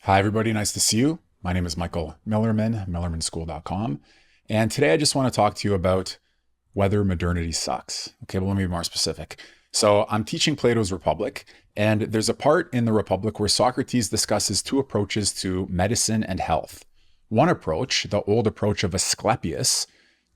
Hi, everybody. Nice to see you. My name is Michael Millerman, millermanschool.com. And today I just want to talk to you about whether modernity sucks. Okay, well, let me be more specific. So I'm teaching Plato's Republic, and there's a part in the Republic where Socrates discusses two approaches to medicine and health. One approach, the old approach of Asclepius,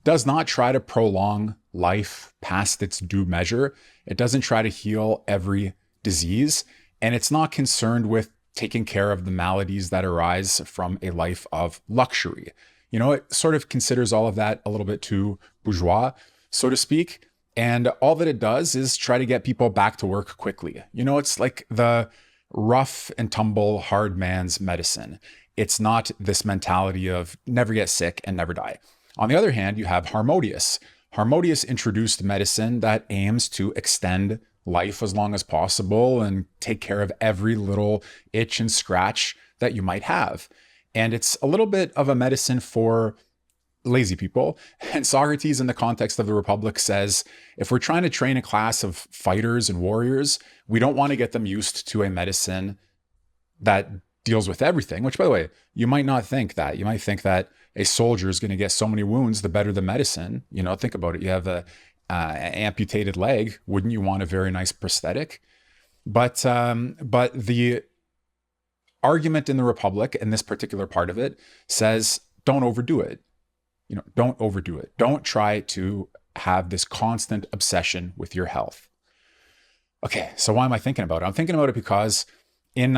does not try to prolong life past its due measure. It doesn't try to heal every disease, and it's not concerned with taking care of the maladies that arise from a life of luxury. It sort of considers all of that a little bit too bourgeois, so to speak. And all that it does is try to get people back to work quickly. It's like the rough and tumble hard man's medicine. It's not this mentality of never get sick and never die. On the other hand, you have Harmodius. Harmodius introduced medicine that aims to extend life as long as possible and take care of every little itch and scratch that you might have. And it's a little bit of a medicine for lazy people. And Socrates, in the context of the Republic, says if we're trying to train a class of fighters and warriors, we don't want to get them used to a medicine that deals with everything, which, by the way, you might not think that. You might think that a soldier is going to get so many wounds, the better the medicine. Think about it. You have a amputated leg. Wouldn't you want a very nice prosthetic? But the argument in the Republic, and this particular part of it, says don't overdo it. Don't overdo it. Don't try to have this constant obsession with your health. Okay, so why am I thinking about it? I'm thinking about it because in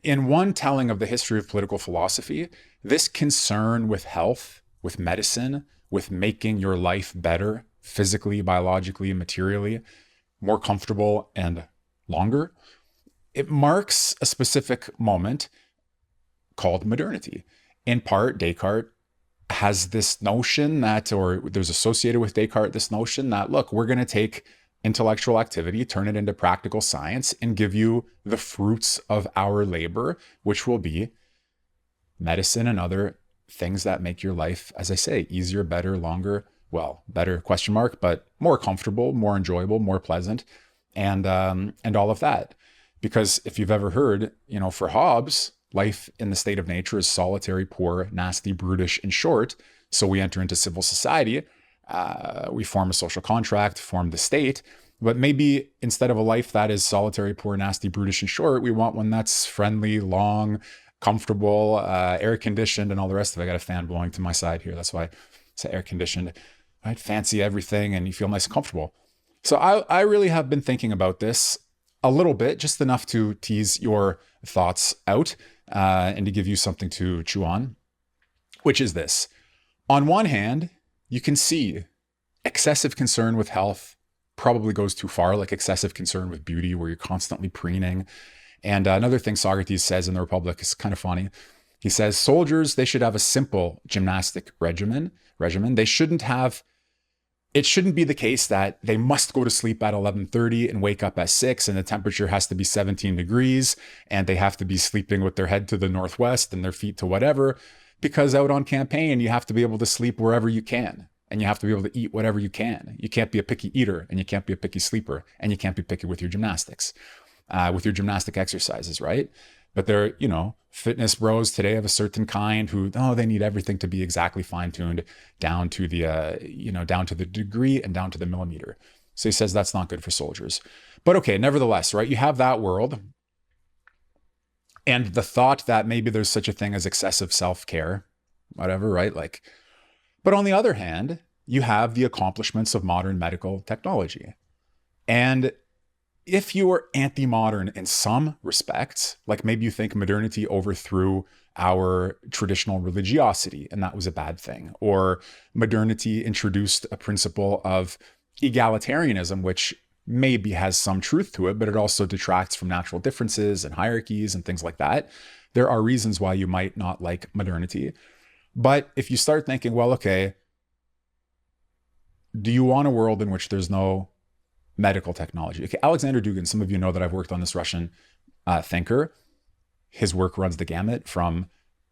one telling of the history of political philosophy, this concern with health, with medicine, with making your life better, physically, biologically, materially, more comfortable and longer, it marks a specific moment called modernity. In part, Descartes has this notion that, or there's associated with Descartes this notion that, look, we're going to take intellectual activity, turn it into practical science, and give you the fruits of our labor, which will be medicine and other things that make your life, as I say, easier, better, longer, well, better question mark, but more comfortable, more enjoyable, more pleasant, and all of that. Because if you've ever heard, for Hobbes, life in the state of nature is solitary, poor, nasty, brutish, and short. So we enter into civil society. We form a social contract, form the state. But maybe instead of a life that is solitary, poor, nasty, brutish, and short, we want one that's friendly, long, comfortable, air conditioned, and all the rest of it. I got a fan blowing to my side here. That's why it's air conditioned. Right? Fancy everything, and you feel nice and comfortable. So I really have been thinking about this a little bit, just enough to tease your thoughts out and to give you something to chew on, which is this. On one hand, you can see excessive concern with health probably goes too far, like excessive concern with beauty, where you're constantly preening. And another thing Socrates says in the Republic is kind of funny. He says soldiers, they should have a simple gymnastic regimen. It shouldn't be the case that they must go to sleep at 11:30 and wake up at 6, and the temperature has to be 17 degrees, and they have to be sleeping with their head to the northwest and their feet to whatever, because out on campaign, you have to be able to sleep wherever you can, and you have to be able to eat whatever you can. You can't be a picky eater, and you can't be a picky sleeper, and you can't be picky with your gymnastics, with your gymnastic exercises, right? But they're, fitness bros today of a certain kind who, they need everything to be exactly fine-tuned down to the, down to the degree and down to the millimeter. So he says that's not good for soldiers. But okay, nevertheless, right? You have that world and the thought that maybe there's such a thing as excessive self-care, whatever, right? But on the other hand, you have the accomplishments of modern medical technology. And if you are anti-modern in some respects, like maybe you think modernity overthrew our traditional religiosity and that was a bad thing, or modernity introduced a principle of egalitarianism, which maybe has some truth to it, but it also detracts from natural differences and hierarchies and things like that. There are reasons why you might not like modernity. But if you start thinking, well, okay, do you want a world in which there's no medical technology? Okay, Alexander Dugin, some of you know that I've worked on this Russian thinker. His work runs the gamut from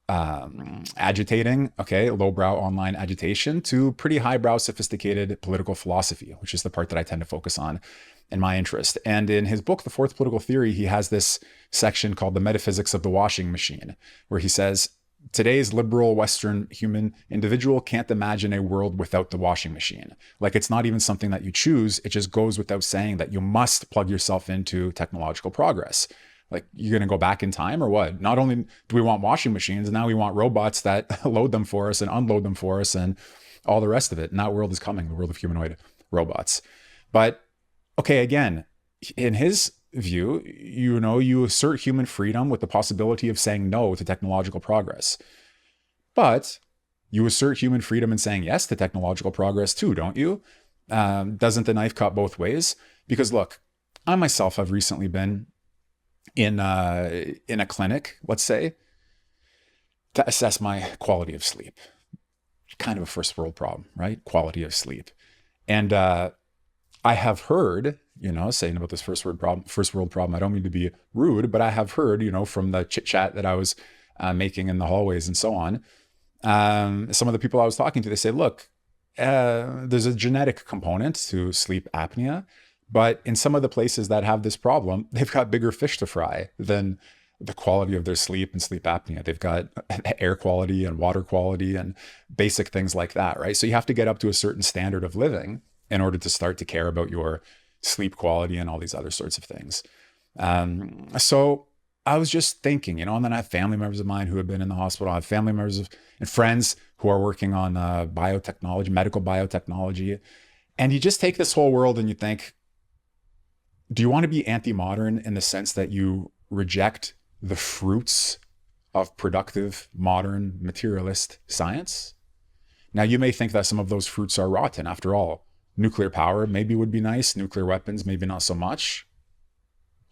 agitating, okay, lowbrow online agitation, to pretty highbrow, sophisticated political philosophy, which is the part that I tend to focus on in my interest. And in his book, The Fourth Political Theory, he has this section called The Metaphysics of the Washing Machine, where he says, today's liberal Western human individual can't imagine a world without the washing machine. Like, it's not even something that you choose. It just goes without saying that you must plug yourself into technological progress. Like, you're going to go back in time or what? Not only do we want washing machines, now we want robots that load them for us and unload them for us and all the rest of it. And that world is coming, the world of humanoid robots. But okay, again, in his view, you assert human freedom with the possibility of saying no to technological progress. But you assert human freedom in saying yes to technological progress too, don't you? Doesn't the knife cut both ways? Because look, I myself have recently been in a clinic, let's say, to assess my quality of sleep. Kind of a first world problem, right? Quality of sleep. And I have heard, saying about this first world problem, I don't mean to be rude, but I have heard, from the chit chat that I was making in the hallways and so on, some of the people I was talking to, they say, look, there's a genetic component to sleep apnea, but in some of the places that have this problem, they've got bigger fish to fry than the quality of their sleep and sleep apnea. They've got air quality and water quality and basic things like that, right? So you have to get up to a certain standard of living in order to start to care about your sleep quality and all these other sorts of things. So I was just thinking, and then I have family members of mine who have been in the hospital. I have family members and friends who are working on biotechnology, medical biotechnology. And you just take this whole world and you think, do you want to be anti-modern in the sense that you reject the fruits of productive, modern, materialist science? Now, you may think that some of those fruits are rotten. After all, nuclear power maybe would be nice. Nuclear weapons, maybe not so much.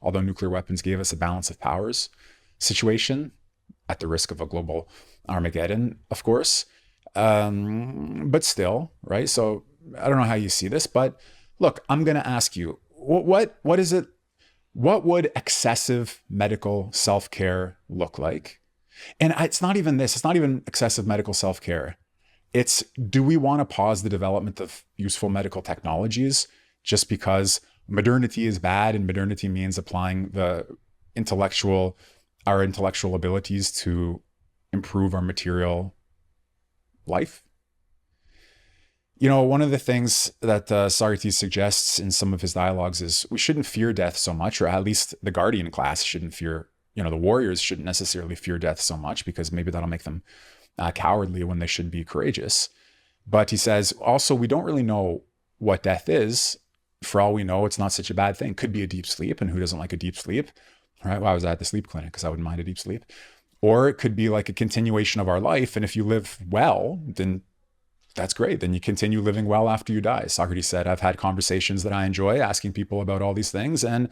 Although nuclear weapons gave us a balance of powers situation at the risk of a global Armageddon, of course. But still, right? So I don't know how you see this, but look, I'm going to ask you, what is it? What would excessive medical self-care look like? And it's not even this. It's not even excessive medical self-care. It's, do we want to pause the development of useful medical technologies just because modernity is bad and modernity means applying our intellectual abilities to improve our material life? One of the things that Socrates suggests in some of his dialogues is we shouldn't fear death so much, or at least the guardian class shouldn't fear, the warriors shouldn't necessarily fear death so much because maybe that'll make them cowardly when they should be courageous. But he says, also, we don't really know what death is. For all we know, it's not such a bad thing. Could be a deep sleep, and who doesn't like a deep sleep? Right? Well, I was at the sleep clinic because I wouldn't mind a deep sleep. Or it could be like a continuation of our life. And if you live well, then that's great. Then you continue living well after you die. Socrates said, I've had conversations that I enjoy asking people about all these things. And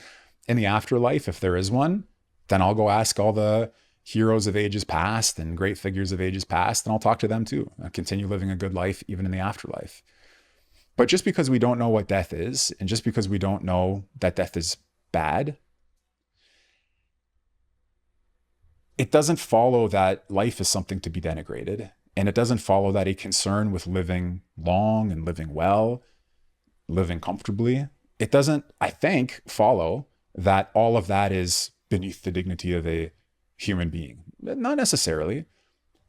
in the afterlife, if there is one, then I'll go ask all the heroes of ages past and great figures of ages past, and I'll talk to them too. I'll continue living a good life even in the afterlife. But just because we don't know what death is, and just because we don't know that death is bad, it doesn't follow that life is something to be denigrated. And it doesn't follow that a concern with living long and living well, living comfortably, it doesn't, I think, follow that all of that is beneath the dignity of a human being. Not necessarily.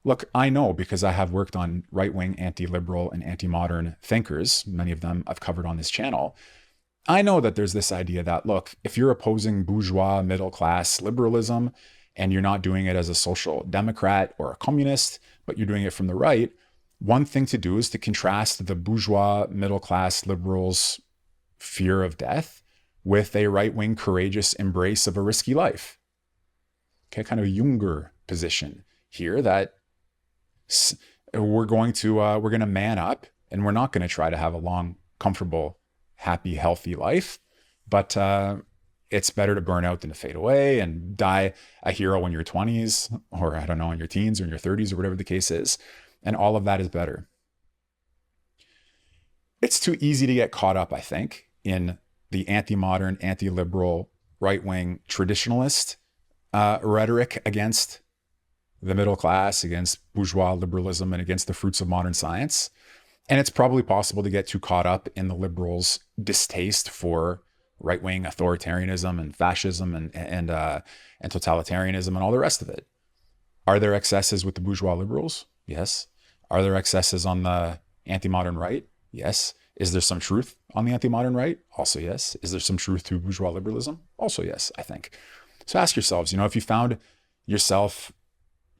Look, I know because I have worked on right-wing, anti-liberal, and anti-modern thinkers. Many of them I've covered on this channel. I know that there's this idea that, look, if you're opposing bourgeois, middle-class liberalism, and you're not doing it as a social democrat or a communist, but you're doing it from the right, one thing to do is to contrast the bourgeois, middle-class liberals' fear of death with a right-wing, courageous embrace of a risky life. Okay, kind of a Junger position here that we're going to man up, and we're not going to try to have a long, comfortable, happy, healthy life, but it's better to burn out than to fade away and die a hero in your 20s, or I don't know, in your teens or in your 30s or whatever the case is. And all of that is better. It's too easy to get caught up, I think, in the anti-modern, anti-liberal, right-wing traditionalist rhetoric against the middle class, against bourgeois liberalism, and against the fruits of modern science. And it's probably possible to get too caught up in the liberals' distaste for right-wing authoritarianism and fascism and totalitarianism and all the rest of it. Are there excesses with the bourgeois liberals? Yes. Are there excesses on the anti-modern right? Yes. Is there some truth on the anti-modern right? Also yes. Is there some truth to bourgeois liberalism? Also yes, I think. So ask yourselves, if you found yourself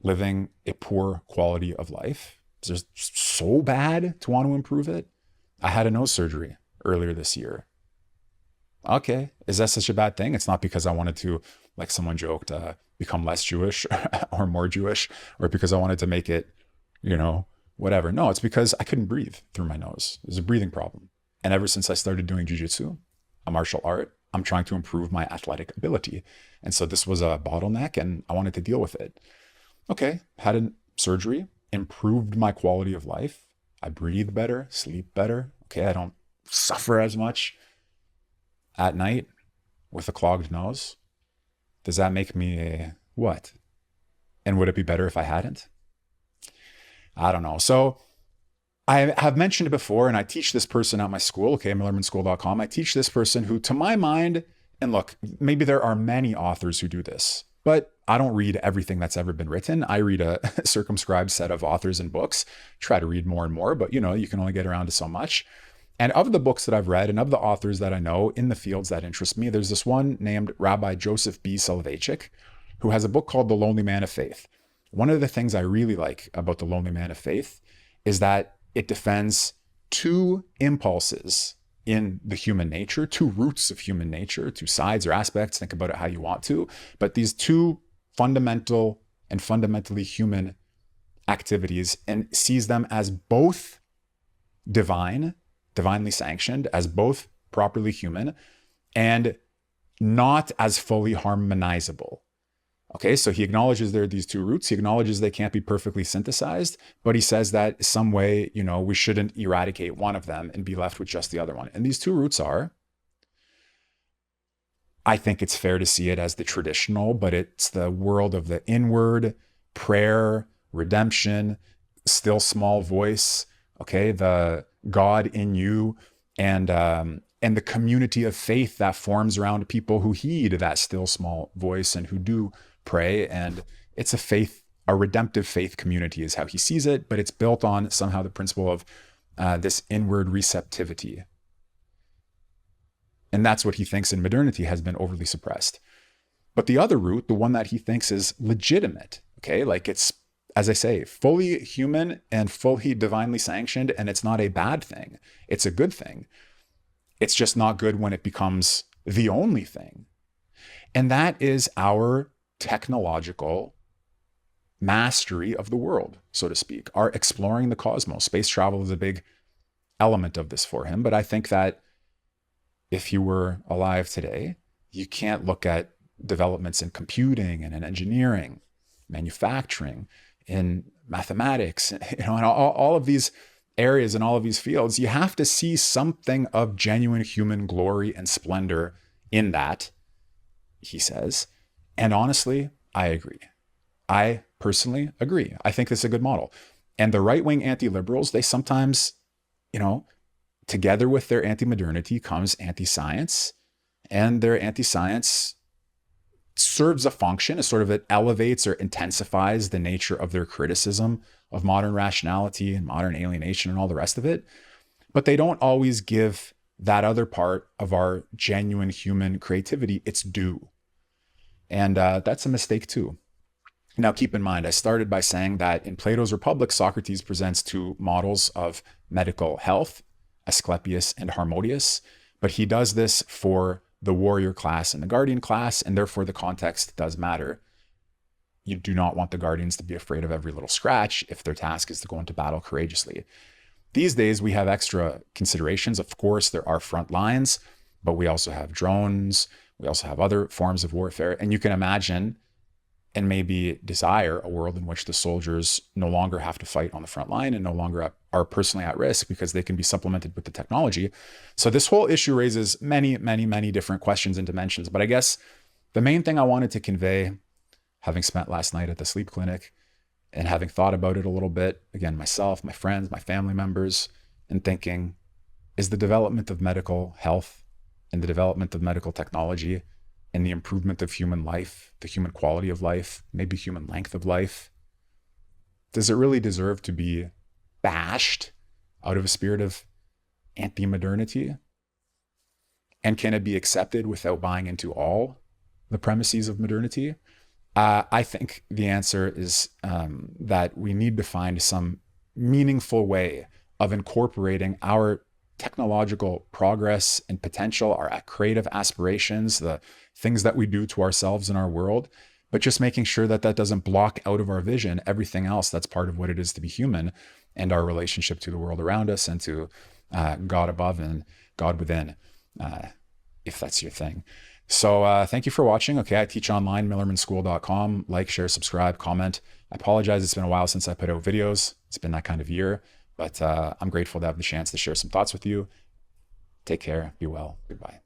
living a poor quality of life, is it so bad to want to improve it? I had a nose surgery earlier this year. Okay, is that such a bad thing? It's not because I wanted to, like someone joked, become less Jewish or more Jewish, or because I wanted to make it, whatever. No, it's because I couldn't breathe through my nose. It was a breathing problem. And ever since I started doing jiu-jitsu, a martial art, I'm trying to improve my athletic ability. And so this was a bottleneck and I wanted to deal with it. Okay, had a surgery, improved my quality of life. I breathe better, sleep better. Okay, I don't suffer as much at night with a clogged nose. Does that make me a what? And would it be better if I hadn't? I don't know. So I have mentioned it before, and I teach this person at my school, millermanschool.com. I teach this person who, to my mind, and look, maybe there are many authors who do this, but I don't read everything that's ever been written. I read a circumscribed set of authors and books, try to read more and more, but you can only get around to so much. And of the books that I've read and of the authors that I know in the fields that interest me, there's this one named Rabbi Joseph B. Soloveitchik, who has a book called The Lonely Man of Faith. One of the things I really like about The Lonely Man of Faith is that it defends two impulses in the human nature, two roots of human nature, two sides or aspects, think about it how you want to, but these two fundamental and fundamentally human activities, and sees them as both divinely sanctioned, as both properly human, and not as fully harmonizable. Okay, so he acknowledges there are these two roots. He acknowledges they can't be perfectly synthesized, but he says that some way, we shouldn't eradicate one of them and be left with just the other one. And these two roots are, I think it's fair to see it as the traditional, but it's the world of the inward, prayer, redemption, still small voice, okay, the God in you, and the community of faith that forms around people who heed that still small voice and who do pray. And it's a redemptive faith community is how he sees it, but it's built on somehow the principle of this inward receptivity. And that's what he thinks in modernity has been overly suppressed. But the other route, the one that he thinks is legitimate, okay, like it's, as I say, fully human and fully divinely sanctioned, and it's not a bad thing. It's a good thing. It's just not good when it becomes the only thing. And that is our technological mastery of the world, so to speak, our exploring the cosmos. Space travel is a big element of this for him. But I think that if he were alive today, you can't look at developments in computing and in engineering, manufacturing, in mathematics, and all of these areas and all of these fields. You have to see something of genuine human glory and splendor in that, he says. And honestly, I agree. I personally agree. I think this is a good model. And the right-wing anti-liberals, they sometimes, together with their anti-modernity comes anti-science, and their anti-science serves a function. It elevates or intensifies the nature of their criticism of modern rationality and modern alienation and all the rest of it. But they don't always give that other part of our genuine human creativity its due. And that's a mistake too. Now, keep in mind, I started by saying that in Plato's Republic, Socrates presents two models of medical health, Asclepius and Harmodius, but he does this for the warrior class and the guardian class, and therefore the context does matter. You do not want the guardians to be afraid of every little scratch if their task is to go into battle courageously. These days, we have extra considerations. Of course, there are front lines, but we also have drones. We also have other forms of warfare. And you can imagine and maybe desire a world in which the soldiers no longer have to fight on the front line and no longer are personally at risk because they can be supplemented with the technology. So this whole issue raises many, many, many different questions and dimensions. But I guess the main thing I wanted to convey, having spent last night at the sleep clinic, and having thought about it a little bit, again, myself, my friends, my family members, and thinking, is the development of medical health and the development of medical technology and the improvement of human life, the human quality of life, maybe human length of life, does it really deserve to be bashed out of a spirit of anti-modernity? And can it be accepted without buying into all the premises of modernity? I think the answer is that we need to find some meaningful way of incorporating our technological progress and potential, our creative aspirations, the things that we do to ourselves in our world, but just making sure that that doesn't block out of our vision everything else that's part of what it is to be human and our relationship to the world around us and to God above and God within, if that's your thing. So thank you for watching. Okay, I teach online, millermanschool.com. Like, share, subscribe, comment. I apologize. It's been a while since I put out videos. It's been that kind of year, but I'm grateful to have the chance to share some thoughts with you. Take care. Be well. Goodbye.